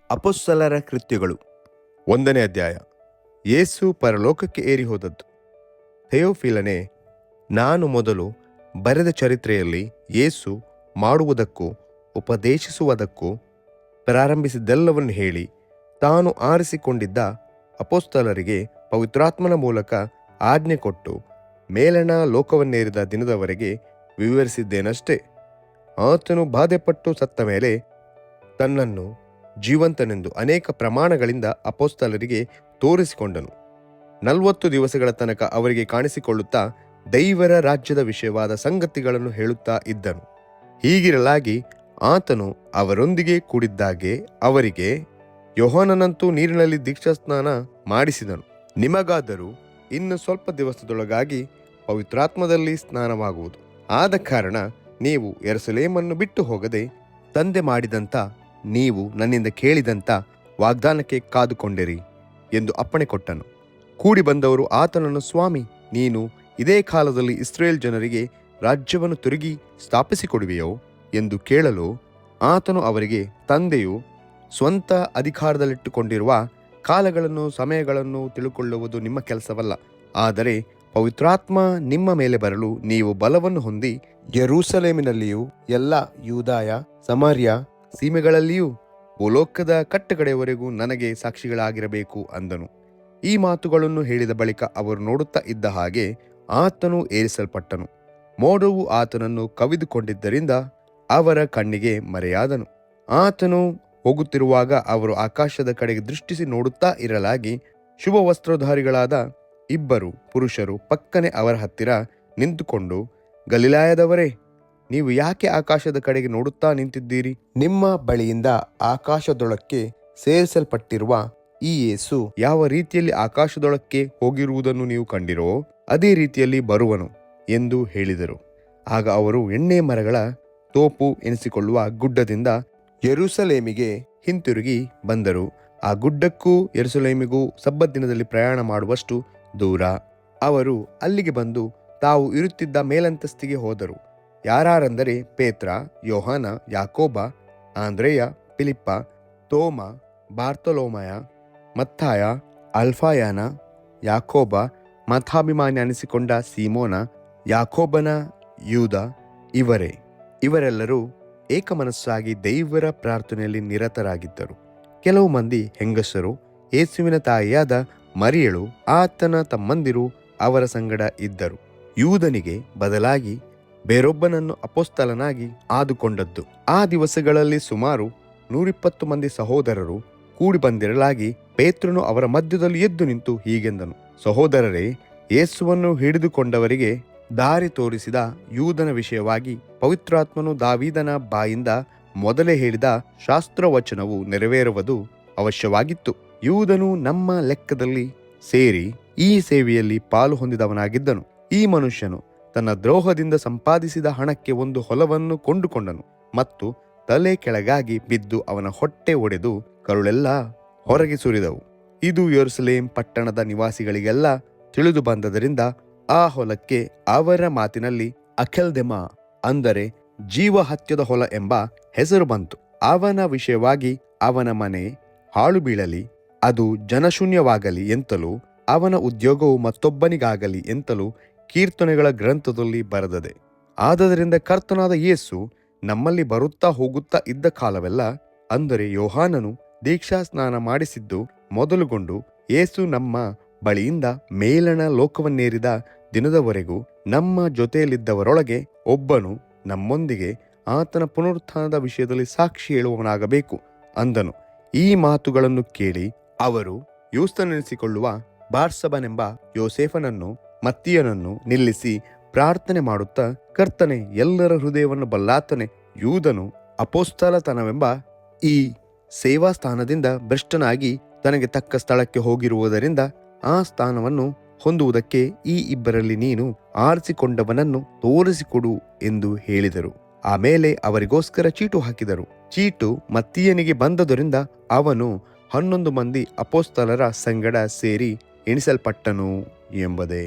ಅಪೊಸ್ತಲರ ಕೃತ್ಯಗಳು 1ನೇ ಅಧ್ಯಾಯ. ಯೇಸು ಪರಲೋಕಕ್ಕೆ ಏರಿ ಹೋದದ್ದು. ಥೆಯೋಫಿಲನೇ, ನಾನು ಮೊದಲು ಬರೆದ ಚರಿತ್ರೆಯಲ್ಲಿ ಯೇಸು ಮಾಡುವುದಕ್ಕೂ ಉಪದೇಶಿಸುವುದಕ್ಕೂ ಪ್ರಾರಂಭಿಸಿದ್ದೆಲ್ಲವನ್ನು ಹೇಳಿ, ತಾನು ಆರಿಸಿಕೊಂಡಿದ್ದ ಅಪೊಸ್ತಲರಿಗೆ ಪವಿತ್ರಾತ್ಮನ ಮೂಲಕ ಆಜ್ಞೆ ಕೊಟ್ಟು ಮೇಲಣ ಲೋಕವನ್ನೇರಿದ ದಿನದವರೆಗೆ ವಿವರಿಸಿದ್ದೇನಷ್ಟೇ. ಆತನು ಬಾಧೆಪಟ್ಟು ಸತ್ತ ಮೇಲೆ ತನ್ನನ್ನು ಜೀವಂತನೆಂದು ಅನೇಕ ಪ್ರಮಾಣಗಳಿಂದ ಅಪೊಸ್ತಲರಿಗೆ ತೋರಿಸಿಕೊಂಡನು. 40 ದಿವಸಗಳ ತನಕ ಅವರಿಗೆ ಕಾಣಿಸಿಕೊಳ್ಳುತ್ತಾ ದೈವರ ರಾಜ್ಯದ ವಿಷಯವಾದ ಸಂಗತಿಗಳನ್ನು ಹೇಳುತ್ತಾ ಇದ್ದನು. ಹೀಗಿರಲಾಗಿ ಆತನು ಅವರೊಂದಿಗೆ ಕೂಡಿದ್ದಾಗೆ ಅವರಿಗೆ, ಯೋಹಾನನಂತೂ ನೀರಿನಲ್ಲಿ ದೀಕ್ಷಾಸ್ನಾನ ಮಾಡಿಸಿದನು, ನಿಮಗಾದರೂ ಇನ್ನು ಸ್ವಲ್ಪ ದಿವಸದೊಳಗಾಗಿ ಪವಿತ್ರಾತ್ಮದಲ್ಲಿ ಸ್ನಾನವಾಗುವುದು. ಆದ ಕಾರಣ ನೀವು ಯೆರೂಸಲೇಮನ್ನು ಬಿಟ್ಟು ಹೋಗದೆ ತಂದೆ ಮಾಡಿದಂಥ, ನೀವು ನನ್ನಿಂದ ಕೇಳಿದಂಥ ವಾಗ್ದಾನಕ್ಕೆ ಕಾದುಕೊಂಡಿರಿ ಎಂದು ಅಪ್ಪಣೆ ಕೊಟ್ಟನು. ಕೂಡಿ ಬಂದವರು ಆತನನ್ನು, ಸ್ವಾಮಿ, ನೀನು ಇದೇ ಕಾಲದಲ್ಲಿ ಇಸ್ರೇಲ್ ಜನರಿಗೆ ರಾಜ್ಯವನ್ನು ತಿರುಗಿ ಸ್ಥಾಪಿಸಿಕೊಡುವೆಯೋ ಎಂದು ಕೇಳಲು, ಆತನು ಅವರಿಗೆ, ತಂದೆಯು ಸ್ವಂತ ಅಧಿಕಾರದಲ್ಲಿಟ್ಟುಕೊಂಡಿರುವ ಕಾಲಗಳನ್ನು ಸಮಯಗಳನ್ನು ತಿಳುಕೊಳ್ಳುವುದು ನಿಮ್ಮ ಕೆಲಸವಲ್ಲ. ಆದರೆ ಪವಿತ್ರಾತ್ಮ ನಿಮ್ಮ ಮೇಲೆ ಬರಲು ನೀವು ಬಲವನ್ನು ಹೊಂದಿ ಯೆರೂಸಲೇಮಿನಲ್ಲಿಯೂ ಎಲ್ಲ ಯೂದಾಯ ಸಮಾರ್ಯ ಸೀಮೆಗಳಲ್ಲಿಯೂ ಭೂಲೋಕದ ಕಟ್ಟಕಡೆಯವರೆಗೂ ನನಗೆ ಸಾಕ್ಷಿಗಳಾಗಿರಬೇಕು ಅಂದನು. ಈ ಮಾತುಗಳನ್ನು ಹೇಳಿದ ಬಳಿಕ ಅವರು ನೋಡುತ್ತಾ ಇದ್ದ ಹಾಗೆ ಆತನು ಏರಿಸಲ್ಪಟ್ಟನು. ಮೋಡವು ಆತನನ್ನು ಕವಿದುಕೊಂಡಿದ್ದರಿಂದ ಅವರ ಕಣ್ಣಿಗೆ ಮರೆಯಾದನು. ಆತನು ಹೋಗುತ್ತಿರುವಾಗ ಅವರು ಆಕಾಶದ ಕಡೆಗೆ ದೃಷ್ಟಿಸಿ ನೋಡುತ್ತಾ ಇರಲಾಗಿ ಶುಭ ವಸ್ತ್ರಧಾರಿಗಳಾದ 2 ಪುರುಷರು ಪಕ್ಕನೆ ಅವರ ಹತ್ತಿರ ನಿಂತುಕೊಂಡು, ಗಲಿಲಾಯದವರೇ, ನೀವು ಯಾಕೆ ಆಕಾಶದ ಕಡೆಗೆ ನೋಡುತ್ತಾ ನಿಂತಿದ್ದೀರಿ? ನಿಮ್ಮ ಬಳಿಯಿಂದ ಆಕಾಶದೊಳಕ್ಕೆ ಸೇರಿಸಲ್ಪಟ್ಟಿರುವ ಈ ಯೇಸು ಯಾವ ರೀತಿಯಲ್ಲಿ ಆಕಾಶದೊಳಕ್ಕೆ ಹೋಗಿರುವುದನ್ನು ನೀವು ಕಂಡಿರೋ, ಅದೇ ರೀತಿಯಲ್ಲಿ ಬರುವನು ಎಂದು ಹೇಳಿದರು. ಆಗ ಅವರು ಎಣ್ಣೆ ಮರಗಳ ತೋಪು ಎನಿಸಿಕೊಳ್ಳುವ ಗುಡ್ಡದಿಂದ ಯೆರೂಸಲೇಮಿಗೆ ಹಿಂತಿರುಗಿ ಬಂದರು. ಆ ಗುಡ್ಡಕ್ಕೂ ಯೆರೂಸಲೇಮಿಗೂ ಸಬ್ಬತ್ ದಿನದಲ್ಲಿ ಪ್ರಯಾಣ ಮಾಡುವಷ್ಟು ದೂರ. ಅವರು ಅಲ್ಲಿಗೆ ಬಂದು ತಾವು ಇರುತ್ತಿದ್ದ ಮೇಲಂತಸ್ತಿಗೆ ಹೋದರು. ಯಾರೆಂದರೆ ಪೇತ್ರ, ಯೋಹಾನ, ಯಾಕೋಬ, ಆಂದ್ರೆಯ, ಫಿಲಿಪ್ಪ, ತೋಮ, ಬಾರ್ತಲೋಮಾಯ, ಮತ್ತಾಯ, ಅಲ್ಫಾಯನ, ಯಾಕೋಬ, ಮತಾಭಿಮಾನಿ ಅನಿಸಿಕೊಂಡ ಸೀಮೋನ, ಯಾಕೋಬನ ಯೂದ ಇವರೇ. ಇವರೆಲ್ಲರೂ ಏಕಮನಸ್ಸಾಗಿ ದೈವರ ಪ್ರಾರ್ಥನೆಯಲ್ಲಿ ನಿರತರಾಗಿದ್ದರು. ಕೆಲವು ಮಂದಿ ಹೆಂಗಸರು, ಯೇಸುವಿನ ತಾಯಿಯಾದ ಮರಿಯಳು, ಆತನ ತಮ್ಮಂದಿರು ಅವರ ಸಂಗಡ ಇದ್ದರು. ಯೂದನಿಗೆ ಬದಲಾಗಿ ಬೇರೊಬ್ಬನನ್ನು ಅಪೊಸ್ತಲನಾಗಿ ಆದುಕೊಂಡದ್ದು. ಆ ದಿವಸಗಳಲ್ಲಿ ಸುಮಾರು 120 ಮಂದಿ ಸಹೋದರರು ಕೂಡಿ ಬಂದಿರಲಾಗಿ ಪೇತ್ರನು ಅವರ ಮಧ್ಯದಲ್ಲಿ ಎದ್ದು ನಿಂತು ಹೀಗೆಂದನು, ಸಹೋದರರೇ, ಯೇಸುವನ್ನು ಹಿಡಿದುಕೊಂಡವರಿಗೆ ದಾರಿ ತೋರಿಸಿದ ಯೂದನ ವಿಷಯವಾಗಿ ಪವಿತ್ರಾತ್ಮನು ದಾವೀದನ ಬಾಯಿಂದ ಮೊದಲೇ ಹೇಳಿದ ಶಾಸ್ತ್ರವಚನವು ನೆರವೇರುವುದು ಅವಶ್ಯವಾಗಿತ್ತು. ಯೂದನು ನಮ್ಮ ಲೆಕ್ಕದಲ್ಲಿ ಸೇರಿ ಈ ಸೇವೆಯಲ್ಲಿ ಪಾಲು ಹೊಂದಿದವನಾಗಿದ್ದನು. ಈ ಮನುಷ್ಯನು ತನ್ನ ದ್ರೋಹದಿಂದ ಸಂಪಾದಿಸಿದ ಹಣಕ್ಕೆ ಒಂದು ಹೊಲವನ್ನು ಕೊಂಡುಕೊಂಡನು ಮತ್ತು ತಲೆ ಕೆಳಗಾಗಿ ಬಿದ್ದು ಅವನ ಹೊಟ್ಟೆ ಒಡೆದು ಕರುಳೆಲ್ಲ ಹೊರಗೆ ಸುರಿದವು. ಇದು ಯೆರೂಸಲೇಮ್ ಪಟ್ಟಣದ ನಿವಾಸಿಗಳಿಗೆಲ್ಲ ತಿಳಿದು ಬಂದದರಿಂದ ಆ ಹೊಲಕ್ಕೆ ಅವರ ಮಾತಿನಲ್ಲಿ ಅಕೆಲ್ದೆಮ, ಅಂದರೆ ಜೀವಹತ್ಯದ ಹೊಲ ಎಂಬ ಹೆಸರು ಬಂತು. ಅವನ ವಿಷಯವಾಗಿ ಅವನ ಮನೆ ಹಾಳು ಬೀಳಲಿ, ಅದು ಜನಶೂನ್ಯವಾಗಲಿ ಎಂತಲೂ ಅವನ ಉದ್ಯೋಗವು ಮತ್ತೊಬ್ಬನಿಗಾಗಲಿ ಎಂತಲೂ ಕೀರ್ತನೆಗಳ ಗ್ರಂಥದಲ್ಲಿ ಬರೆದದೆ. ಆದದರಿಂದ ಕರ್ತನಾದ ಯೇಸು ನಮ್ಮಲ್ಲಿ ಬರುತ್ತಾ ಹೋಗುತ್ತಾ ಇದ್ದ ಕಾಲವೆಲ್ಲ, ಅಂದರೆ ಯೋಹಾನನು ದೀಕ್ಷಾ ಸ್ನಾನ ಮಾಡಿಸಿದ್ದು ಮೊದಲುಗೊಂಡು ಯೇಸು ನಮ್ಮ ಬಳಿಯಿಂದ ಮೇಲಣ ಲೋಕವನ್ನೇರಿದ ದಿನದವರೆಗೂ ನಮ್ಮ ಜೊತೆಯಲ್ಲಿದ್ದವರೊಳಗೆ ಒಬ್ಬನು ನಮ್ಮೊಂದಿಗೆ ಆತನ ಪುನರುತ್ಥಾನದ ವಿಷಯದಲ್ಲಿ ಸಾಕ್ಷಿ ಹೇಳುವವನಾಗಬೇಕು ಅಂದನು. ಈ ಮಾತುಗಳನ್ನು ಕೇಳಿ ಅವರು ಯೂಸ್ತನೆನಿಸಿಕೊಳ್ಳುವ ಬಾರ್ಸಬನೆಂಬ ಯೋಸೇಫನನ್ನು ಮತ್ತಿಯನನ್ನು ನಿಲ್ಲಿಸಿ ಪ್ರಾರ್ಥನೆ ಮಾಡುತ್ತಾ, ಕರ್ತನೆ, ಎಲ್ಲರ ಹೃದಯವನ್ನು ಬಲ್ಲಾತನೆ, ಯೂದನು ಅಪೊಸ್ತಲತನವೆಂಬ ಈ ಸೇವಾ ಸ್ಥಾನದಿಂದ ಭ್ರಷ್ಟನಾಗಿ ತನಗೆ ತಕ್ಕ ಸ್ಥಳಕ್ಕೆ ಹೋಗಿರುವುದರಿಂದ ಆ ಸ್ಥಾನವನ್ನು ಹೊಂದುವುದಕ್ಕೆ ಈ 2ರಲ್ಲಿ ನೀನು ಆರಿಸಿಕೊಂಡವನನ್ನು ತೋರಿಸಿಕೊಡು ಎಂದು ಹೇಳಿದರು. ಆಮೇಲೆ ಅವರಿಗೋಸ್ಕರ ಚೀಟು ಹಾಕಿದರು. ಚೀಟು ಮತ್ತಿಯನಿಗೆ ಬಂದದರಿಂದ ಅವನು 11 ಮಂದಿ ಅಪೊಸ್ತಲರ ಸಂಗಡ ಸೇರಿ ಎಣಿಸಲ್ಪಟ್ಟನು ಎಂಬುದೇ.